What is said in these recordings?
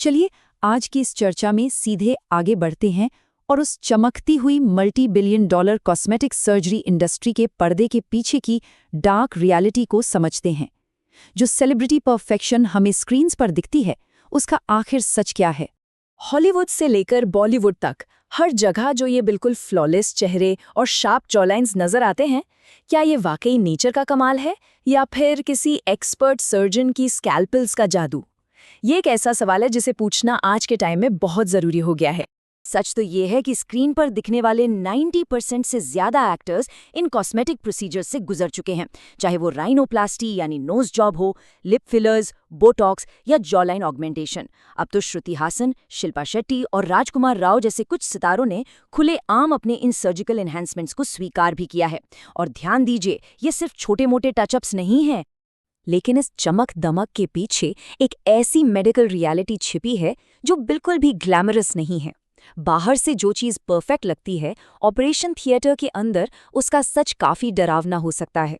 चलिए आज की इस चर्चा में सीधे आगे बढ़ते हैं और उस चमकती हुई multi billion dollar cosmetic surgery industry के पर्दे के पीछे की डार्क रियलिटी को समझते हैं। जो सेलिब्रिटी परफेक्शन हमें स्क्रीन्स पर दिखती है, उसका आखिर सच क्या है? हॉलीवुड से लेकर बॉलीवुड तक हर जगह जो ये बिल्कुल फ्लॉलेस चेहरे और शार्प जॉलाइंस नजर आते हैं, क्या ये वाकई नेचर का कमाल है या फिर किसी एक्सपर्ट सर्जन की स्कैल्पल्स का जादू? ये एक ऐसा सवाल है जिसे पूछना आज के टाइम में बहुत जरूरी हो गया है। सच तो ये है कि स्क्रीन पर दिखने वाले 90% से ज्यादा एक्टर्स इन कॉस्मेटिक प्रोसीजर्स से गुजर चुके हैं, चाहे वो राइनोप्लास्टी यानी नोज जॉब हो, लिप फिलर्स, बोटॉक्स या जॉलाइन ऑगमेंटेशन। अब तो श्रुति हासन, शिल्पा शेट्टी और राजकुमार राव जैसे कुछ सितारों ने खुलेआम अपने इन सर्जिकल एनहांसमेंट्स को स्वीकार भी किया है। और ध्यान दीजिए, ये सिर्फ छोटे मोटे टचअप्स नहीं हैं। लेकिन इस चमक दमक के पीछे एक ऐसी मेडिकल रियलिटी छिपी है जो बिल्कुल भी ग्लैमरस नहीं है। बाहर से जो चीज़ परफेक्ट लगती है, ऑपरेशन थिएटर के अंदर उसका सच काफ़ी डरावना हो सकता है।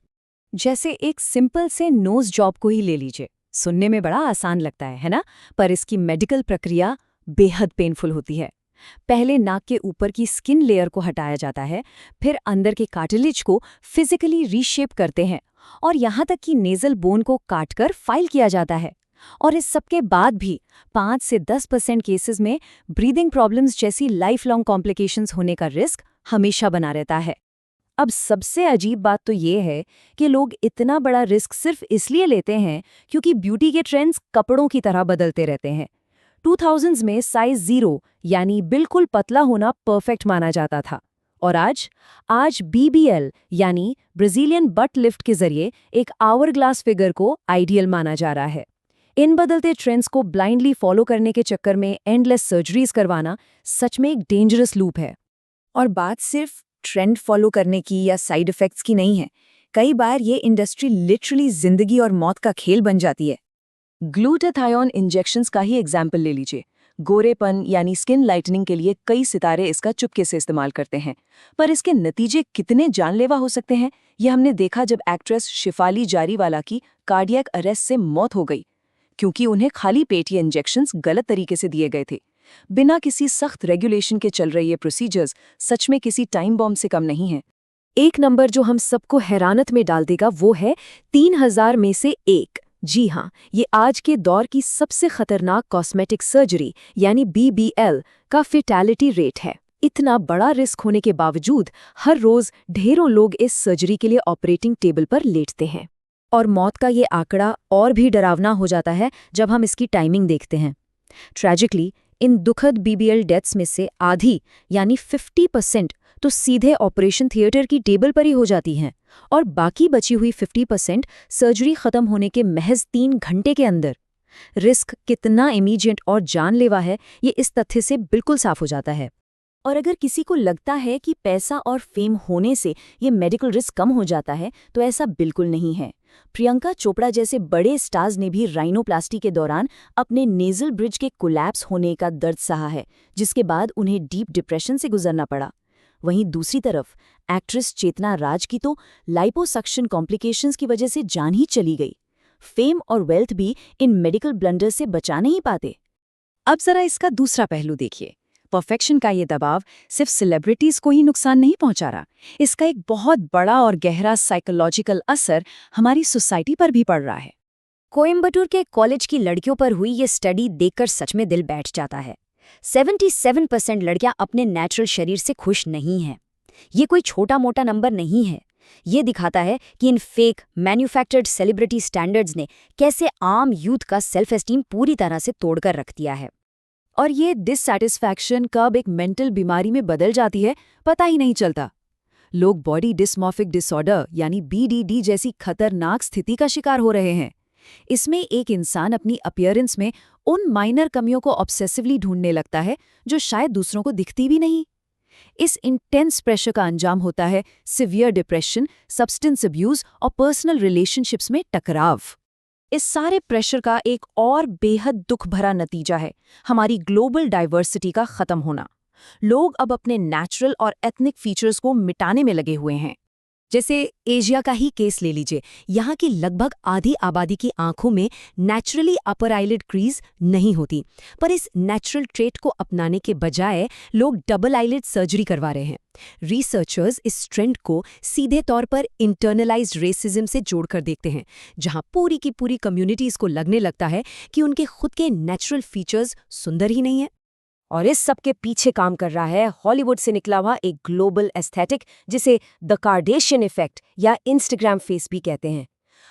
जैसे एक सिंपल से नोज जॉब को ही ले लीजिए। सुनने में बड़ा आसान लगता है ना? पर इसकी मेडिकल प्रक्रिया बेहद पेनफुल होती है। पहले नाक के ऊपर की स्किन लेयर को हटाया जाता है, फिर अंदर के कार्टिलेज को फिजिकली रीशेप करते हैं और यहाँ तक कि नेजल बोन को काटकर फाइल किया जाता है। और इस सबके बाद भी 5 से 10% केसेस में ब्रीदिंग प्रॉब्लम्स जैसी लाइफ लॉन्ग कॉम्प्लिकेशंस होने का रिस्क हमेशा बना रहता है। अब सबसे अजीब बात तो ये है कि लोग इतना बड़ा रिस्क सिर्फ इसलिए लेते हैं क्योंकि ब्यूटी के ट्रेंड्स कपड़ों की तरह बदलते रहते हैं। 2000s में साइज 0 यानी बिल्कुल पतला होना परफेक्ट माना जाता था, और आज BBL यानी ब्राजीलियन बट लिफ्ट के जरिए एक आवर ग्लास फिगर को आइडियल माना जा रहा है। इन बदलते ट्रेंड्स को ब्लाइंडली फॉलो करने के चक्कर में एंडलेस सर्जरीज करवाना सच में एक डेंजरस लूप है। और बात सिर्फ ट्रेंड फॉलो करने की या साइड इफेक्ट्स की नहीं है। कई बार ये इंडस्ट्री लिटरली जिंदगी और मौत का खेल बन जाती है। ग्लूटाथायोन इंजेक्शंस का ही एग्जाम्पल ले लीजिए। गोरेपन यानी स्किन लाइटनिंग के लिए कई सितारे इसका चुपके से इस्तेमाल करते हैं, पर इसके नतीजे कितने जानलेवा हो सकते हैं, यह हमने देखा जब एक्ट्रेस शिफाली जारीवाला की कार्डियक अरेस्ट से मौत हो गई, क्योंकि उन्हें खाली पेट ये इंजेक्शंस गलत तरीके से दिए गए थे। बिना किसी सख्त रेगुलेशन के चल रही ये प्रोसीजर्स सच में किसी टाइम बॉम्ब से कम नहीं है। एक नंबर जो हम सबको हैरानत में डाल देगा वो है 3000 में से 1। जी हाँ, ये आज के दौर की सबसे खतरनाक कॉस्मेटिक सर्जरी यानी BBL का फेटैलिटी रेट है। इतना बड़ा रिस्क होने के बावजूद हर रोज ढेरों लोग इस सर्जरी के लिए ऑपरेटिंग टेबल पर लेटते हैं। और मौत का ये आंकड़ा और भी डरावना हो जाता है जब हम इसकी टाइमिंग देखते हैं। ट्रेजिकली, इन दुखद BBL डेथ्स में से आधी यानी 50% तो सीधे ऑपरेशन थिएटर की टेबल पर ही हो जाती हैं, और बाकी बची हुई 50% सर्जरी खत्म होने के महज 3 घंटे के अंदर। रिस्क कितना इमीडिएट और जानलेवा है, ये इस तथ्य से बिल्कुल साफ हो जाता है। और अगर किसी को लगता है कि पैसा और फेम होने से ये मेडिकल रिस्क कम हो जाता है, तो ऐसा बिल्कुल नहीं है। प्रियंका चोपड़ा जैसे बड़े स्टार्स ने भी राइनोप्लास्टी के दौरान अपने नेजल ब्रिज के कोलैप्स होने का दर्द सहा है, जिसके बाद उन्हें डीप डिप्रेशन से गुजरना पड़ा। वहीं दूसरी तरफ एक्ट्रेस चेतना राज की तो लाइपोसक्शन कॉम्प्लिकेशंस की वजह से जान ही चली गई। फेम और वेल्थ भी इन मेडिकल ब्लंडर से बचा नहीं पाते। अब जरा इसका दूसरा पहलू देखिए। परफेक्शन का ये दबाव सिर्फ सेलिब्रिटीज को ही नुकसान नहीं पहुंचा रहा, इसका एक बहुत बड़ा और गहरा साइकोलॉजिकल असर हमारी सोसाइटी पर भी पड़ रहा है। कोयम्बटूर के कॉलेज की लड़कियों पर हुई ये स्टडी देखकर सच में दिल बैठ जाता है। 77% लड़कियां अपने नेचुरल शरीर से खुश नहीं हैं। ये कोई छोटा मोटा नंबर नहीं है। ये दिखाता है कि इन फेक मैन्युफैक्चर्ड सेलिब्रिटी स्टैंडर्ड्स ने कैसे आम यूथ का सेल्फ एस्टीम पूरी तरह से तोड़कर रख दिया है। और ये डिससैटिस्फैक्शन कब एक मेंटल बीमारी में बदल जाती है, पता ही नहीं चलता। लोग बॉडी डिस्मॉर्फिक डिसऑर्डर यानी BDD जैसी खतरनाक स्थिति का शिकार हो रहे हैं। इसमें एक इंसान अपनी अपीयरेंस में उन माइनर कमियों को ऑब्सेसिवली ढूंढने लगता है जो शायद दूसरों को दिखती भी नहीं। इस इंटेंस प्रेशर का अंजाम होता है सिवियर डिप्रेशन, सब्सटेंस अब्यूज और पर्सनल रिलेशनशिप्स में टकराव। इस सारे प्रेशर का एक और बेहद दुख भरा नतीजा है हमारी ग्लोबल डाइवर्सिटी का खत्म होना। लोग अब अपने नेचुरल और एथनिक फीचर्स को मिटाने में लगे हुए हैं। जैसे एशिया का ही केस ले लीजिए, यहाँ की लगभग आधी आबादी की आंखों में नेचुरली अपर आईलिड क्रीज नहीं होती, पर इस नेचुरल ट्रेट को अपनाने के बजाय लोग डबल आईलिड सर्जरी करवा रहे हैं। रिसर्चर्स इस ट्रेंड को सीधे तौर पर इंटरनलाइज्ड रेसिज्म से जोड़कर देखते हैं, जहां पूरी की पूरी कम्युनिटीज को लगने लगता है कि उनके खुद के नेचुरल फीचर्स सुंदर ही नहीं है। और इस सब के पीछे काम कर रहा है हॉलीवुड से निकला हुआ एक ग्लोबल एस्थेटिक, जिसे द कार्डेशियन इफेक्ट या इंस्टाग्राम फेस भी कहते हैं।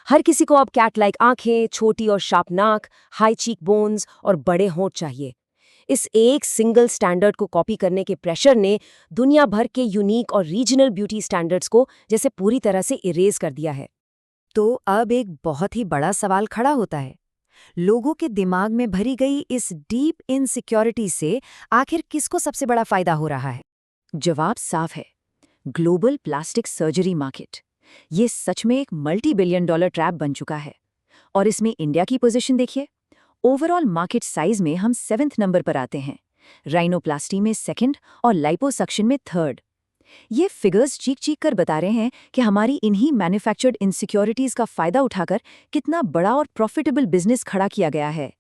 हर किसी को अब कैट लाइक आंखें, छोटी और शार्प नाक, हाई चीक बोन्स और बड़े होंठ चाहिए। इस एक सिंगल स्टैंडर्ड को कॉपी करने के प्रेशर ने दुनिया भर के यूनिक और रीजनल ब्यूटी स्टैंडर्ड्स को जैसे पूरी तरह से इरेज कर दिया है। तो अब एक बहुत ही बड़ा सवाल खड़ा होता है, लोगों के दिमाग में भरी गई इस डीप इनसिक्योरिटी से आखिर किसको सबसे बड़ा फायदा हो रहा है? जवाब साफ है, ग्लोबल प्लास्टिक सर्जरी मार्केट। ये सच में एक $multi-billion ट्रैप बन चुका है। और इसमें इंडिया की पोजीशन देखिए। ओवरऑल मार्केट साइज में हम 7th नंबर पर आते हैं, राइनोप्लास्टी में 2nd और लाइपोसक्शन में 3rd। ये फिगर्स चीख कर बता रहे हैं कि हमारी इन्हीं मैन्युफैक्चर्ड इनसिक्योरिटीज का फायदा उठाकर कितना बड़ा और प्रॉफिटेबल बिजनेस खड़ा किया गया है।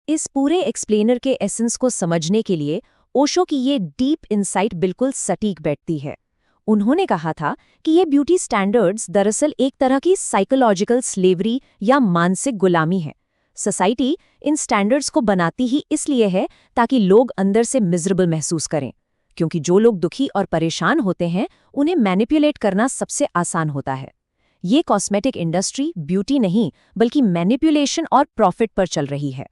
इस पूरे एक्सप्लेनर के एसेंस को समझने के लिए ओशो की ये डीप इनसाइट बिल्कुल सटीक बैठती है। उन्होंने कहा था कि ये ब्यूटी स्टैंडर्ड्स दरअसल एक तरह की साइकोलॉजिकल स्लेवरी या मानसिक गुलामी है। सोसाइटी इन स्टैंडर्ड्स को बनाती ही इसलिए है ताकि लोग अंदर से मिजरेबल महसूस करें, क्योंकि जो लोग दुखी और परेशान होते हैं उन्हें मैनिपुलेट करना सबसे आसान होता है। ये कॉस्मेटिक इंडस्ट्री ब्यूटी नहीं बल्कि मैनिपुलेशन और प्रॉफिट पर चल रही है।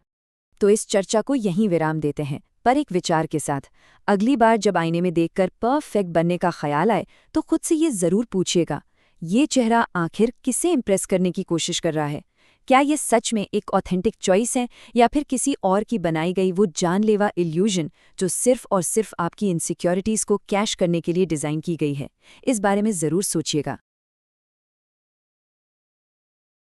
तो इस चर्चा को यहीं विराम देते हैं, पर एक विचार के साथ। अगली बार जब आईने में देखकर परफेक्ट बनने का ख्याल आए तो खुद से ये जरूर पूछिएगा, ये चेहरा आखिर किसे इम्प्रेस करने की कोशिश कर रहा है? क्या ये सच में एक ऑथेंटिक चॉइस है या फिर किसी और की बनाई गई वो जानलेवा इल्यूजन जो सिर्फ और सिर्फ आपकी इनसिक्योरिटीज को कैश करने के लिए डिजाइन की गई है? इस बारे में जरूर सोचिएगा।